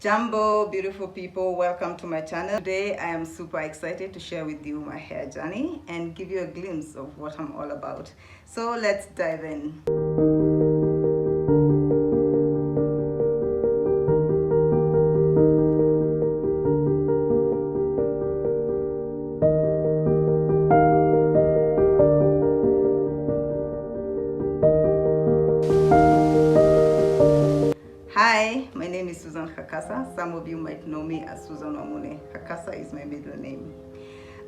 Jumbo, beautiful people, welcome to my channel. Today I am super excited to share with you my hair journey and give you a glimpse of what I'm all about. So let's dive in. Hi, my name is Susan Hakasa. Some of you might know me as Susan Wamune. Hakasa is my middle name.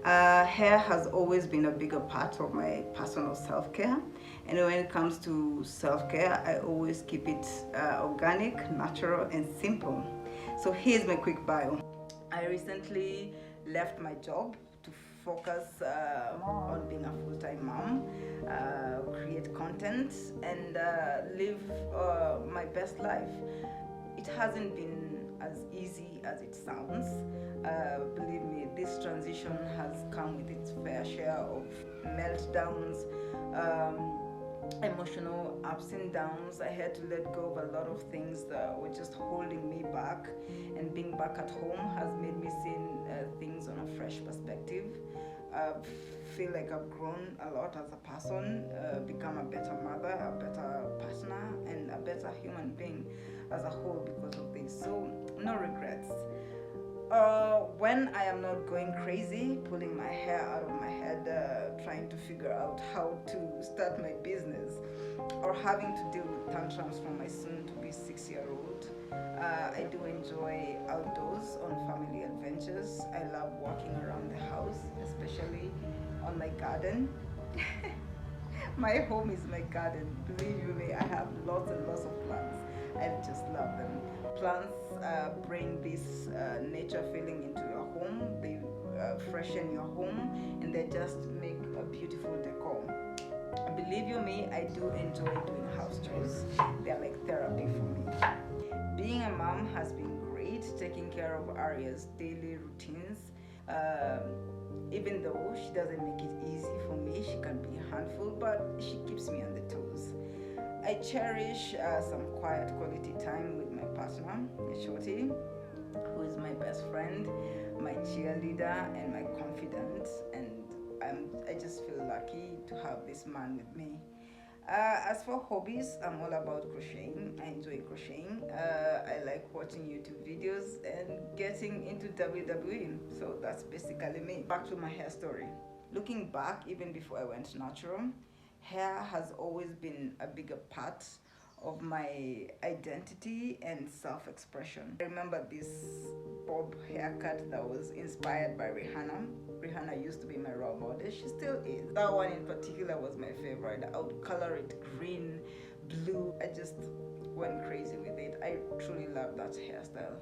Hair has always been a bigger part of my personal self-care, and when it comes to self-care, I always keep it organic, natural, and simple. So here's my quick bio. I recently left my job to focus on being a full-time mom, create content, and live my best life. It hasn't been as easy as it sounds. Believe me, this transition has come with its fair share of meltdowns, emotional ups and downs. I had to let go of a lot of things that were just holding me back, and being back at home has made me see things on a fresh perspective. I feel like I've grown a lot as a person, become a better mother, a better partner, and a better human being as a whole because of this. So no regrets. When I am not going crazy, pulling my hair out of my head, trying to figure out how to start my business, or having to deal with tantrums from my soon-to-be 6-year-old, I do enjoy outdoors on family adventures. I love walking around the house, especially on my garden. My home is my garden. Believe you me, I have lots and lots of plants. I just love them. Plants bring this nature feeling into your home. They freshen your home, and they just make a beautiful decor. Believe you me, I do enjoy doing house chores. They're like therapy for me. Being a mom has been great, taking care of Aria's daily routines. Even though she doesn't make it easy for me, she can be a handful, but she keeps me on the toes. I cherish some quiet quality time with my partner, Shorty, who is my best friend, my cheerleader, and my confidant. And I just feel lucky to have this man with me. As for hobbies, I'm all about crocheting. I enjoy crocheting. I like watching YouTube videos and getting into WWE. So that's basically me. Back to my hair story. Looking back, even before I went natural, hair has always been a bigger part of my identity and self-expression. I remember this bob haircut that was inspired by Rihanna. Rihanna used to be my role model. She still is. That one in particular was my favorite. I would color it green, blue. I just went crazy with it. I truly love that hairstyle.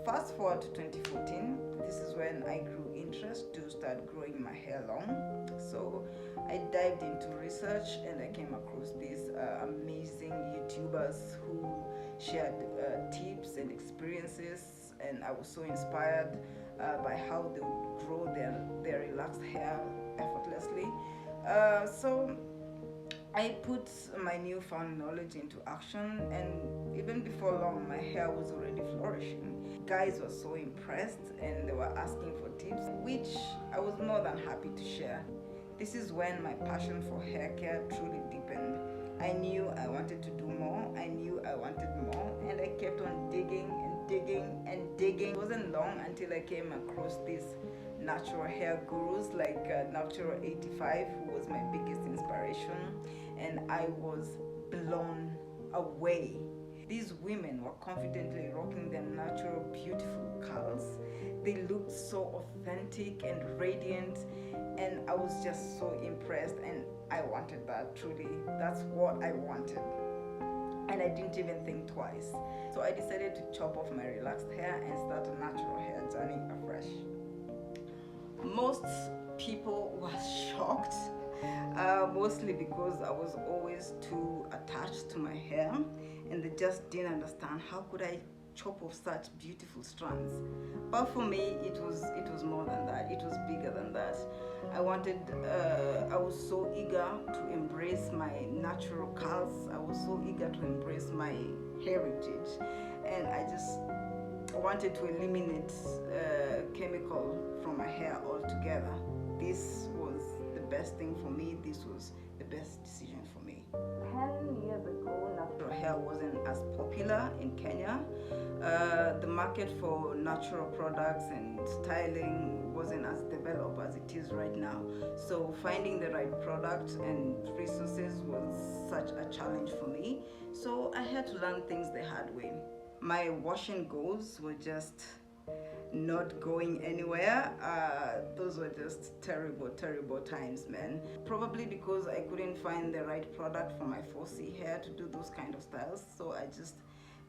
Fast forward to 2014, this is when I grew interest to start growing my hair long. So I dived into research, and I came across these amazing YouTubers who shared tips and experiences, and I was so inspired by how they would grow their relaxed hair effortlessly. So I put my newfound knowledge into action, and even before long, my hair was already flourishing. Guys were so impressed, and they were asking for tips, which I was more than happy to share. This is when my passion for hair care truly deepened. I knew I wanted to do more, I knew I wanted more, and I kept on digging and digging and digging. It wasn't long until I came across these natural hair gurus like Natural 85, who was my biggest inspiration, and I was blown away. These women were confidently rocking their natural, beautiful curls. They looked so authentic and radiant, and I was just so impressed, and I wanted that. Truly, that's what I wanted, and I didn't even think twice. So I decided to chop off my relaxed hair and start a natural hair journey afresh. Most people were shocked, mostly because I was always too attached to my hair, and they just didn't understand how could I chop off such beautiful strands. But for me, it was more than that. It was bigger than that. I was so eager to embrace my natural curls. I was so eager to embrace my heritage, and I just wanted to eliminate chemical from my hair altogether. This was the best thing for me. This was the best decision for me. 10 years ago, natural hair wasn't as popular in Kenya. The market for natural products and styling wasn't as developed as it is right now. So finding the right product and resources was such a challenge for me. So I had to learn things the hard way. My wash and goes were just not going anywhere. Those were just terrible times, man. Probably because I couldn't find the right product for my 4C hair to do those kind of styles, so I just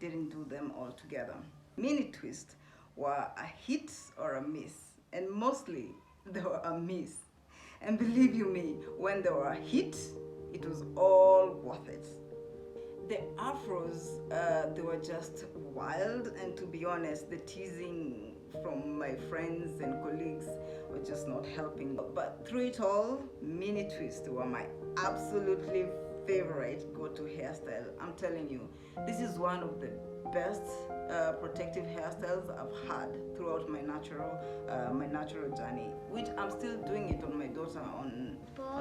didn't do them all together. Mini twists were a hit or a miss, and mostly they were a miss. And believe you me, when they were a hit, it was all worth it. The afros, they were just wild, and to be honest, the teasing from my friends and colleagues were just not helping. But through it all, mini twists were my absolutely favorite go-to hairstyle. I'm telling you, this is one of the best protective hairstyles I've had throughout my natural journey, which I'm still doing it on my daughter on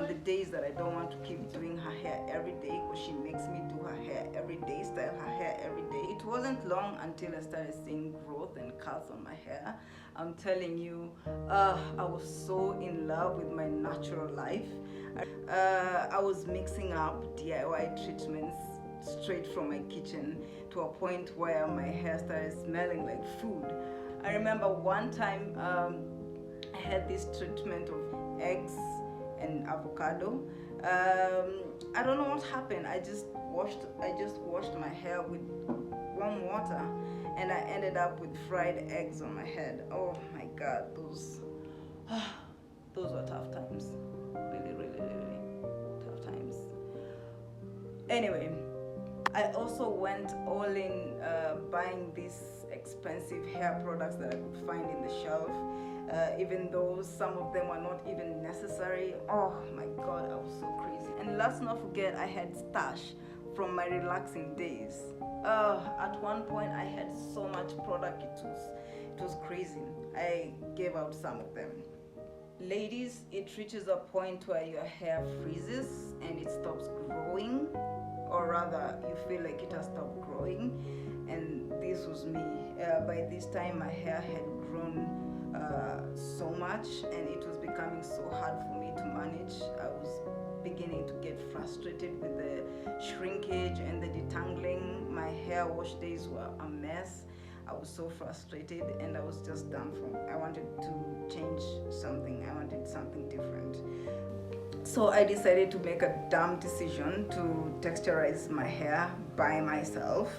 the days that I don't want to keep doing her hair every day, because she makes me do her hair every day, style her hair every day. It wasn't long until I started seeing growth and curls on my hair. I'm telling you, I was so in love with my natural life. I was mixing up DIY treatments straight from my kitchen to a point where my hair started smelling like food. I remember one time I had this treatment of eggs and avocado. I don't know what happened. I just washed my hair with warm water, and I ended up with fried eggs on my head. Oh my God, those were tough times. Really tough times. Anyway, I also went all in buying these expensive hair products that I could find in the shelf, even though some of them were not even necessary. Oh my God, I was so crazy. And let's not forget, I had stash from my relaxing days. At one point, I had so much product, it was crazy. I gave out some of them. Ladies, it reaches a point where your hair freezes and it stops growing, or rather you feel like it has stopped growing, and this was me. By this time my hair had grown so much, and it was becoming so hard for me to manage. I was beginning to get frustrated with the shrinkage and the detangling. My hair wash days were a mess. I was so frustrated, and I was just done for. I wanted to change something. I wanted something different. So I decided to make a dumb decision to texturize my hair by myself,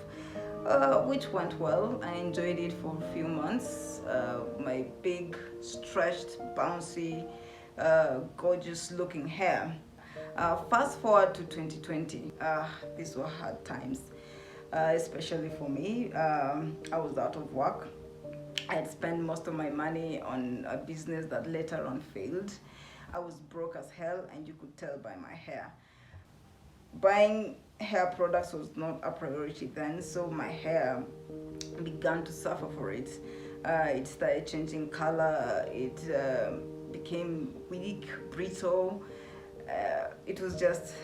which went well. I enjoyed it for a few months. My big, stretched, bouncy, gorgeous looking hair. Fast forward to 2020, these were hard times, especially for me. I was out of work. I had spent most of my money on a business that later on failed. I was broke as hell, and you could tell by my hair. Buying hair products was not a priority then, so my hair began to suffer for it. It started changing color, it became weak, brittle. It was just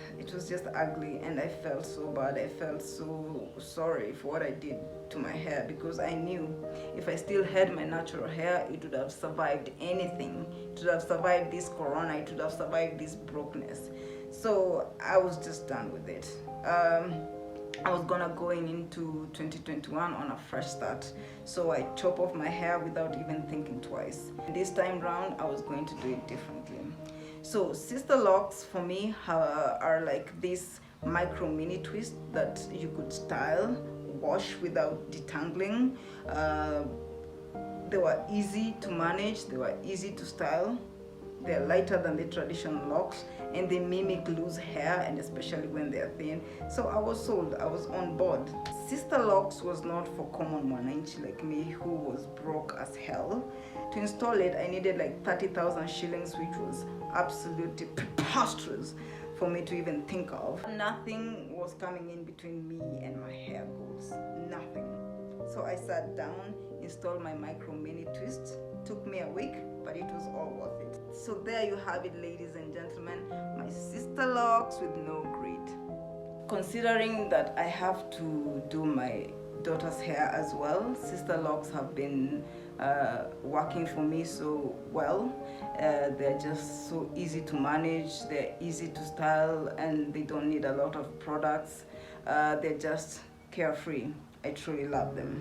ugly, and I felt so bad. I felt so sorry for what I did to my hair, because I knew if I still had my natural hair, it would have survived anything. It would have survived this corona, it would have survived this brokenness. So I was just done with it. I was gonna going into 2021 on a fresh start, so I chopped off my hair without even thinking twice. This time round, I was going to do it differently. So sister locks for me are like this micro mini twist that you could style, wash without detangling. They were easy to manage, they were easy to style. They're lighter than the traditional locks, and they mimic loose hair, and especially when they're thin. So I was sold, I was on board. Sister locks was not for common mwananchi like me, who was broke as hell. To install it, I needed like 30,000 shillings, which was absolutely preposterous for me to even think of. Nothing was coming in between me and my hair goals, nothing. So I sat down install my micro mini twist. Took me a week, but it was all worth it. So there you have it, ladies and gentlemen, my sister locks with no grit. Considering that I have to do my daughter's hair as well, sister locks have been working for me so well. They're just so easy to manage, they're easy to style, and they don't need a lot of products. They're just carefree. I truly love them.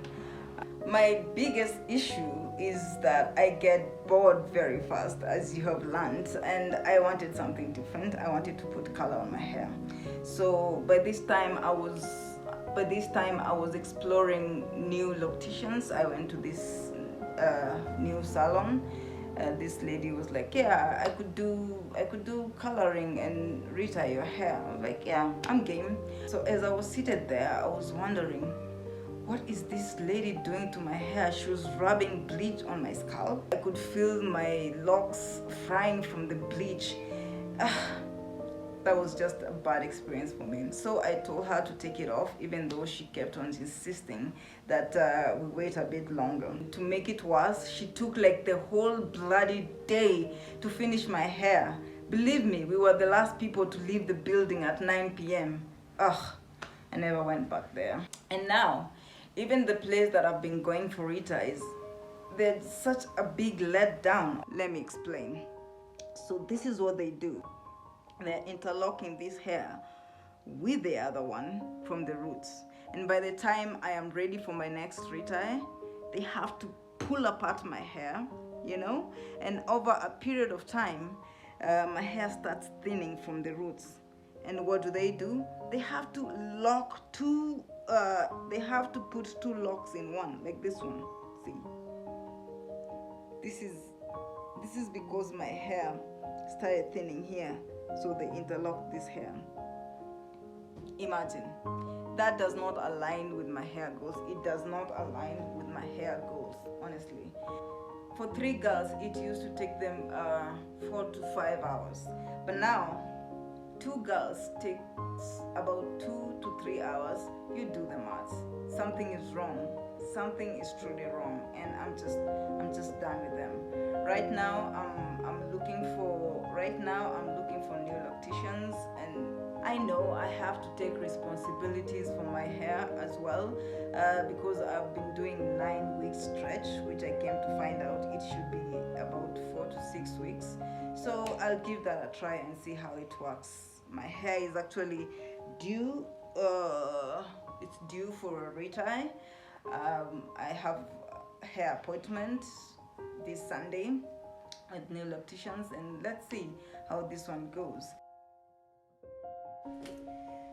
My biggest issue is that I get bored very fast, as you have learned, and I wanted something different. I wanted to put color on my hair. So by this time I was exploring new locticians. I went to this new salon. This lady was like, yeah, I could do coloring and retie your hair. I was like, yeah, I'm game. So as I was seated there, I was wondering, what is this lady doing to my hair? She was rubbing bleach on my scalp. I could feel my locks frying from the bleach. That was just a bad experience for me. So I told her to take it off, even though she kept on insisting that we wait a bit longer. To make it worse, she took like the whole bloody day to finish my hair. Believe me, we were the last people to leave the building at 9 p.m. Ugh, I never went back there. And now, even the place that I've been going for reties, there's such a big letdown. Let me explain. So this is what they do. They're interlocking this hair with the other one from the roots. And by the time I am ready for my next retie, they have to pull apart my hair, you know? And over a period of time, my hair starts thinning from the roots. And what do? They have to lock two, they have to put two locks in one, like this one, see? This is because my hair started thinning here, so they interlock this hair. Imagine, that does not align with my hair goals. It does not align with my hair goals, honestly. For 3 girls, it used to take them 4 to 5 hours. But now, 2 girls takes about 2 to 3 hours. You do the maths. Something is wrong. Something is truly wrong, and I'm just done with them. Right now, I'm looking for new locticians, and I know I have to take responsibilities for my hair as well, because I've been doing 9-week stretch, which I came to find out it should be about 4 to 6 weeks. So I'll give that a try and see how it works. My hair is actually due. It's due for a retie. I have a hair appointment this Sunday with new locticians, and let's see how this one goes.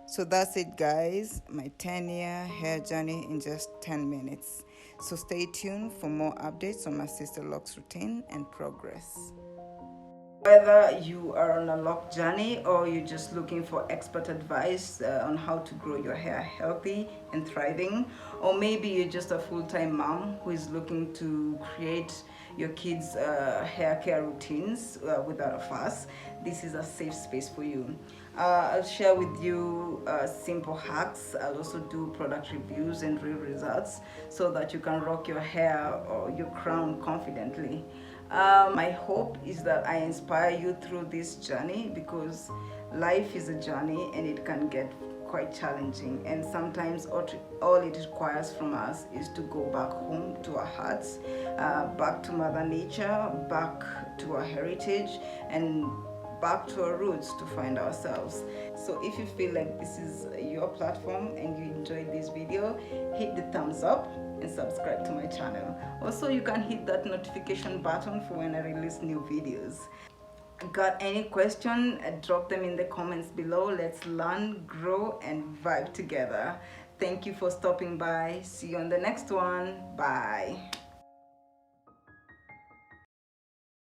So that's it, guys, my 10-year hair journey in just 10 minutes. So stay tuned for more updates on my sister locks routine and progress. Whether you are on a lock journey or you're just looking for expert advice on how to grow your hair healthy and thriving, or maybe you're just a full-time mom who is looking to create your kids' hair care routines without a fuss, this is a safe space for you. I'll share with you simple hacks. I'll also do product reviews and real results so that you can rock your hair or your crown confidently. My hope is that I inspire you through this journey, because life is a journey and it can get quite challenging, and sometimes all it requires from us is to go back home to our hearts, back to Mother Nature, back to our heritage, and back to our roots to find ourselves. So if you feel like this is your platform and you enjoyed this video, hit the thumbs up and subscribe to my channel. Also, you can hit that notification button for when I release new videos. Got any question? Drop them in the comments below. Let's learn, grow, and vibe together. Thank you for stopping by. See you on the next one. Bye.